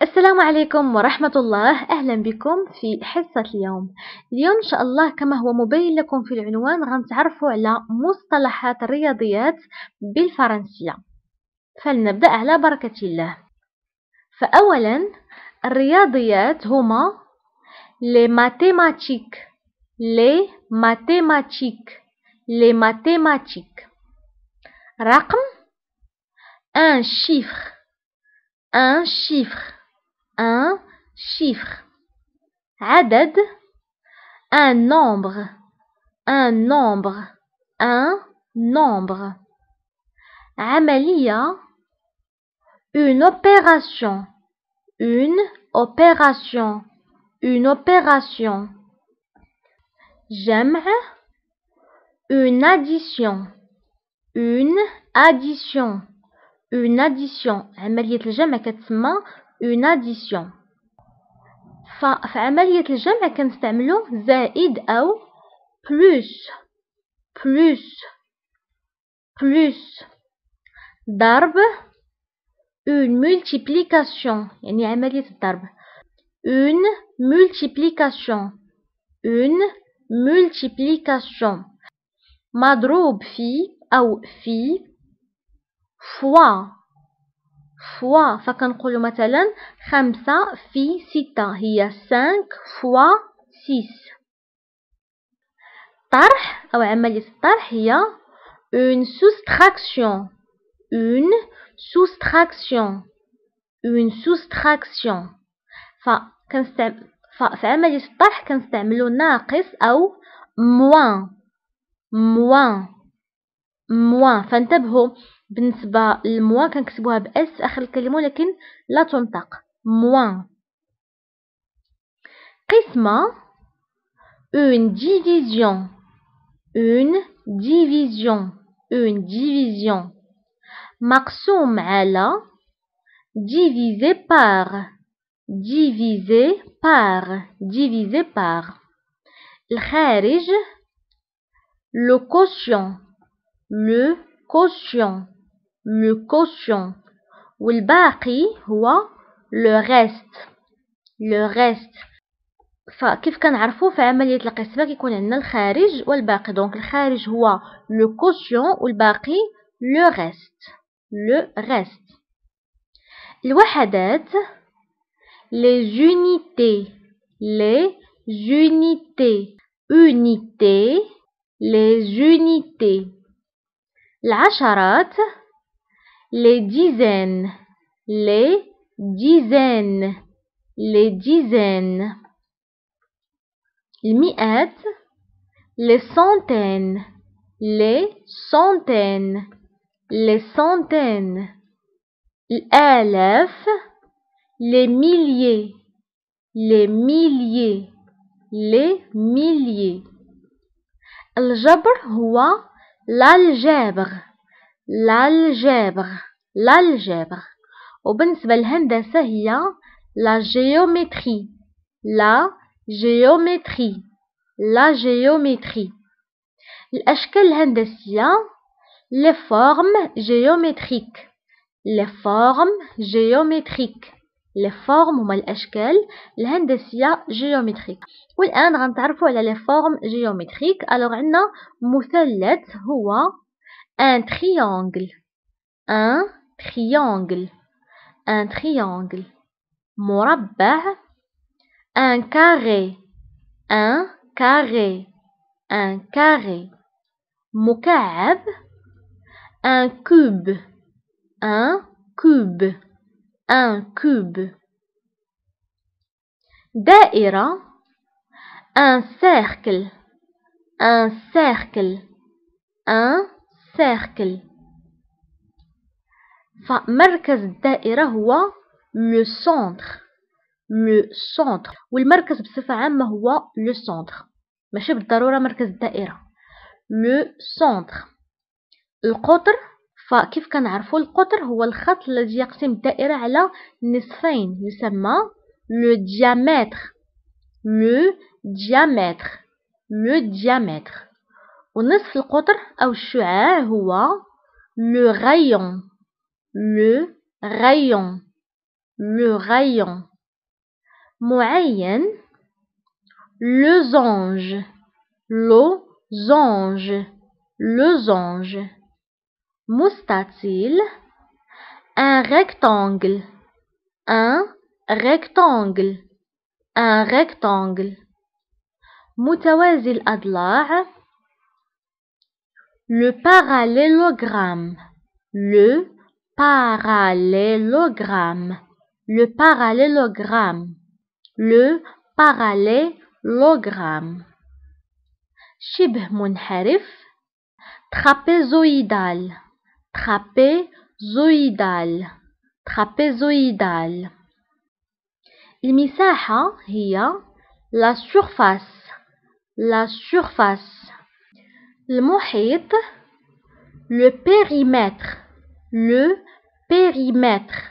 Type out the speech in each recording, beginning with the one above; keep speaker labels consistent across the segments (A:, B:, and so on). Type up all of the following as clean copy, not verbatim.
A: السلام عليكم ورحمة الله. أهلا بكم في حصة اليوم إن شاء الله كما هو مبين لكم في العنوان غنتعرفوا على مصطلحات الرياضيات بالفرنسية. فلنبدأ على بركة الله. فأولا الرياضيات هما les mathématiques رقم un chiffre عدد un nombre عملية une opération جمع une addition عملية الجمع كتسمى une addition. ففي عملية الجمع كنستعملو زائد أو plus. ضرب une multiplication يعني عملية الضرب une multiplication. مضروب في أو في fois فكنقولوا مثلا 5 في 6 هي 5 fois 6. طرح أو عملية الطرح هي une soustraction ففي عملية الطرح كنستعملوا ناقص أو moins. فانتبهوا بالنسبة للموا كنكتبوها بأس في آخر الكلمة ولكن لا تنطق moins. قسمة une division مقسوم على divisé par الخارج le quotient والباقي هو le reste. فكيف كنعرفوا في عملية القسمة كيكون عندنا الخارج والباقي، دونك الخارج هو le quotient والباقي le reste. الوحدات les unités العشرات les dizaines المئات les centaines الآلاف les milliers الجبر هو l'algèbre. وبالنسبة للهندسة هي la géométrie. الأشكال الهندسية les formes géométriques. les formes هما الأشكال الهندسية géométrique. والآن غنتعرفوا على les formes géométriques. alors عندنا مثلث هو un triangle مربع un carré مكعب un cube دائرة un cercle فمركز الدائرة هو le centre والمركز بصفة عامة هو le centre، ماشي بالضرورة مركز الدائرة le centre. القطر فكيف كنعرفوا القطر هو الخط الذي يقسم الدائرة على نصفين يسمى le diamètre. ونصف القطر أو الشعاع هو le rayon. le rayon. معين losange, losange, losange. مستطيل un rectangle, un rectangle, un rectangle. متوازي الأضلاع le parallélogramme, le parallélogramme, le parallélogramme, le parallélogramme. شبه منحرف trapézoïdal, trapézoïdal, trapézoïdal. المساحة هي la surface, la surface. المحيط le périmètre, le périmètre,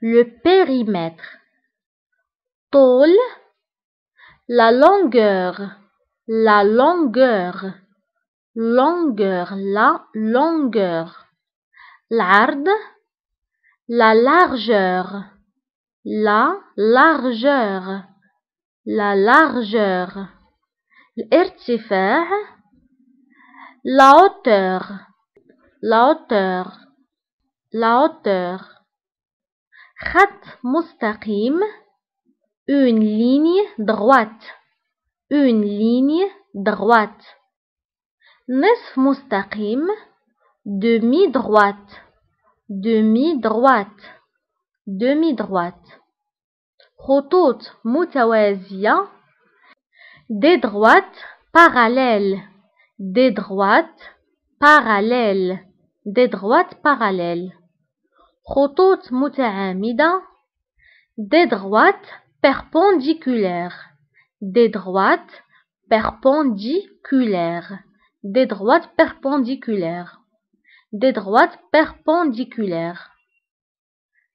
A: le périmètre. طول la longueur, la longueur, longueur, la longueur. العرض la largeur, la largeur, la largeur. الارتفاع la hauteur, la hauteur, la hauteur. خط مستقيم une ligne droite, une ligne droite. نصف مستقيم demi droite, demi droite, demi droite. خطوط متوازية des droites parallèles, des droites parallèles, des droites parallèles. خطوط متعامدة des droites perpendiculaires, des droites perpendiculaires, des droites perpendiculaires, des droites perpendiculaires.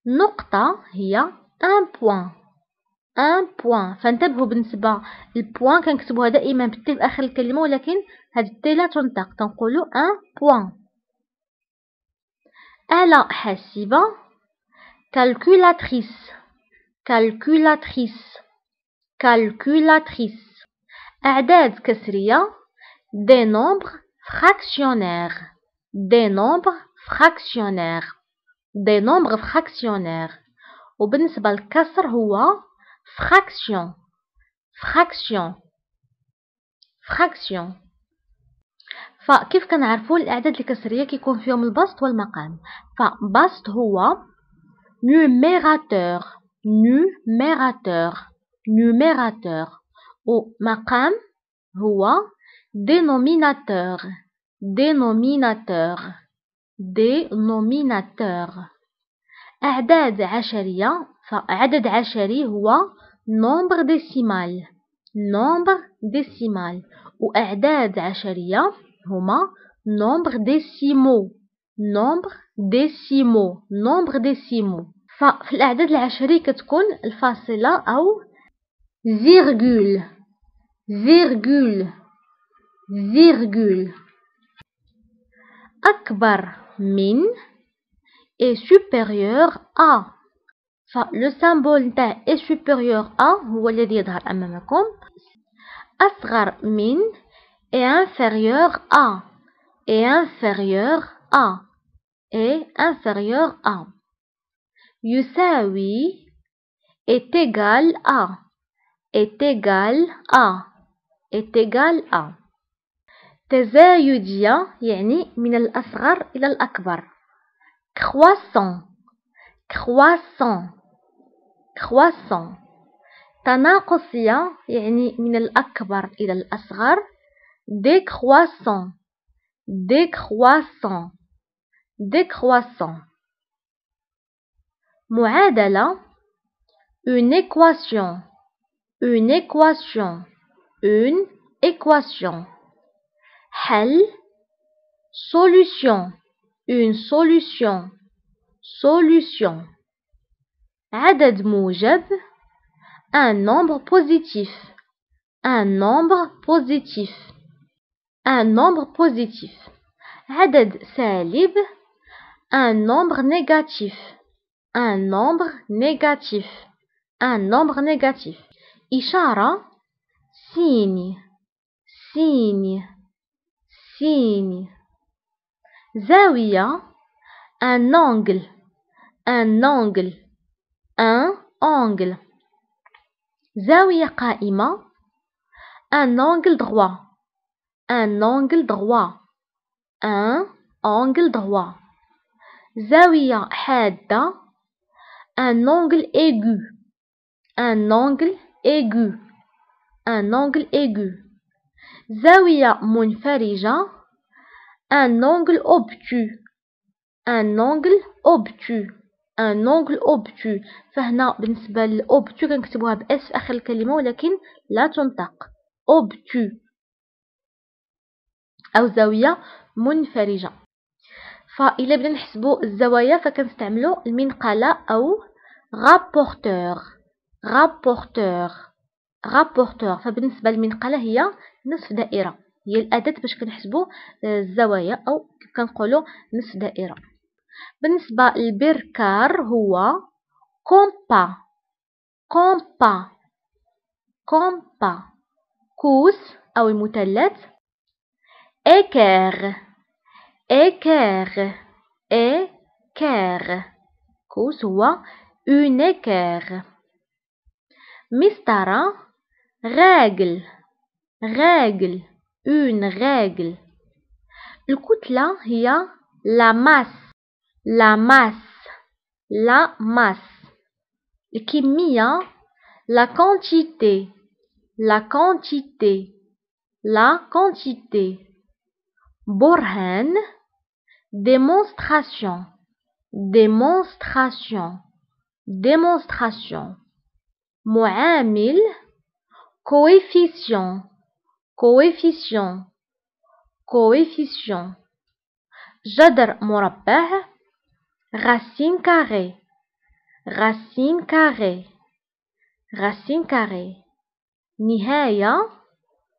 A: نقطة هي un point, un point. فانتبهوا بالنسبة البوان كنكتبوها دائما بالتي في آخر الكلمة، ولكن هذه التي لا تنطق، تنقولوا un point. آلة حاسبة calculatrice, calculatrice, calculatrice. أعداد كسرية des nombres fractionnaires, des nombres fractionnaires, des nombres fractionnaires. وبالنسبة للكسر هو fraction, fraction, fraction. فكيف كنعرفوا الأعداد الكسرية كيكون فيهم البسط والمقام؟ فبسط هو numérateur, numérateur, numérateur. ومقام هو dénominateur, dénominateur, dénominateur. أعداد عشرية فعدد عشري هو nombre décimal, nombre décimal. وأعداد عشرية هما nombre décimaux, nombre décimaux, nombre décimaux. ففي الأعداد العشرية كتكون الفاصلة أو virgule, virgule, virgule. أكبر من est supérieur à. فلو سامبول نتاع est supérieur à هو الذي يظهر أمامكم. أصغر من est inférieur à, est inférieur à, est inférieur à. يساوي est égal à, est égal à, est égal à. تزايدية يعني من الأصغر إلى الأكبر. croissant, croissant, croissant. تناقصية يعني من الأكبر إلى الأصغر. décroissant, décroissant, décroissant. معادلة une équation, une équation, une équation. حل solution, une solution, solution. عدد موجب un nombre positif, un nombre positif, un nombre positif. عدد سالب un nombre négatif, un nombre négatif. Un nombre négatif. إشارة signe signe signe. زاوية un angle un angle un angle. زاوية قائمة un angle droit un angle droit un angle droit. زاوية حادة un angle aigu un angle aigu un angle aigu. زاوية منفرجة un angle obtus un angle obtus un angle obtus. فهنا بالنسبة للأوبتو كنكتبوها بأس في آخر الكلمة ولكن لا تنطق obtus أو زاوية منفرجة. فإلا بدنا نحسبو الزوايا فكنستعملو المنقلة أو rapporteur rapporteur rapporteur. فبالنسبة للمنقلة هي نصف دائرة، هي الأداة باش كنحسبو الزوايا أو كيف كنقولو نصف دائرة. بالنسبة للبركار هو كومبا كومبا كومبا. كوس أو المثلث équerre équerre équerre. كوس هو une équerre. مسطرة règle règle une règle. الكتلة هي la masse la masse la masse. الكمية la quantité la quantité la quantité. برهان démonstration démonstration démonstration. معامل coefficient coefficient coefficient. جذر مربع racine carrée racine carrée racine carrée. نهاية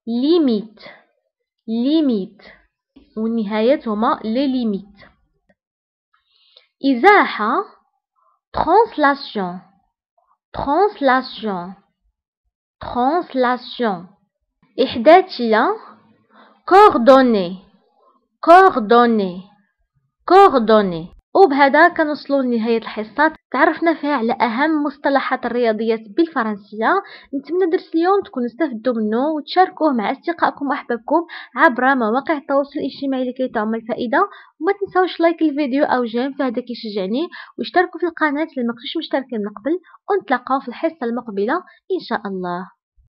A: limite limite والنهايات هما les limites. إزاحة translation translation translation. إحداثية coordonnées coordonnées coordonnées. وبهذا كنوصلوا لنهاية الحصة تعرفنا فيها على أهم مصطلحات الرياضيات بالفرنسية. نتمنى درس اليوم تكونوا استفدتوا منه وتشاركوه مع أصدقائكم وأحبابكم عبر مواقع التواصل الاجتماعي لكي تعم الفائدة. وما تنساوش لايك الفيديو أو جيم فهذا كيشجعني، واشتركوا في القناة اللي ما كنتوش مشتركين من قبل. ونتلاقاو في الحصة المقبلة إن شاء الله.